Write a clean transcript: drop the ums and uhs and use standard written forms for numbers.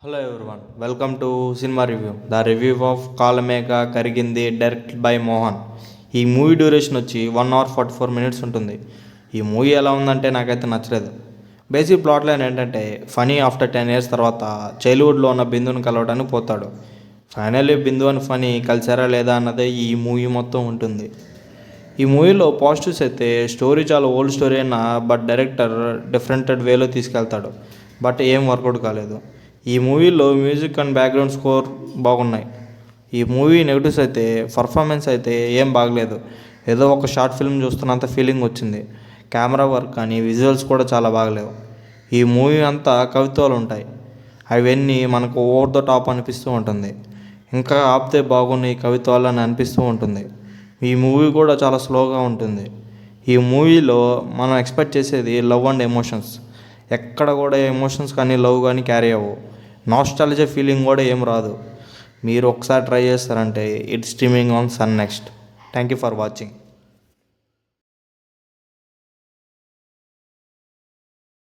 Hello everyone, welcome to cinema review. The review of Kalamegha Karigindi, directed by Mohan. ఈ movie duration వచ్చి 1 hour 44 minutes ఉంటుంది. ఈ movie ఎలా ఉందంటే నాకైతే నచ్చలేదు. బేసిక్ ప్లాట్ లైన్ ఏంటంటే, ఫనీ ఆఫ్టర్ 10 years తర్వాత చైల్డ్హుడ్లో ఉన్న బిందుని కలవడానికి పోతాడు. ఫైనల్లీ బిందు అని ఫనీ కలిసారా లేదా అన్నదే ఈ మూవీ మొత్తం ఉంటుంది. ఈ మూవీలో పాజిటివ్స్ అయితే, స్టోరీ చాలా ఓల్డ్ స్టోరీ అయినా బట్ డైరెక్టర్ డిఫరెంటెడ్ వేలో తీసుకెళ్తాడు. బట్ ఏం వర్కౌట్ కాలేదు. ఈ మూవీలో మ్యూజిక్ అండ్ బ్యాక్గ్రౌండ్ స్కోర్ బాగున్నాయి. ఈ మూవీ నెగిటివ్స్ అయితే, పర్ఫార్మెన్స్ అయితే ఏం బాగలేదు. ఏదో ఒక షార్ట్ ఫిల్మ్ చూస్తున్నంత ఫీలింగ్ వచ్చింది. కెమెరా వర్క్ కానీ విజువల్స్ కూడా చాలా బాగలేవు. ఈ మూవీ అంతా కవిత్వాలు ఉంటాయి. అవన్నీ మనకు ఓవర్ ద టాప్ అనిపిస్తూ ఉంటుంది. ఇంకా ఆపితే బాగున్న ఈ కవిత్వాలు అని అనిపిస్తూ ఉంటుంది. ఈ మూవీ కూడా చాలా స్లోగా ఉంటుంది. ఈ మూవీలో మనం ఎక్స్పెక్ట్ చేసేది లవ్ అండ్ ఎమోషన్స్. ఎక్కడ కూడా ఎమోషన్స్ కానీ లవ్ కానీ క్యారీ అవ్వవు. నాస్టాలజియా ఫీలింగ్ కూడా ఏం రాదు. మీరు ఒకసారి ట్రై చేస్తారంటే it's streaming on Sun NXT. Thank you for watching.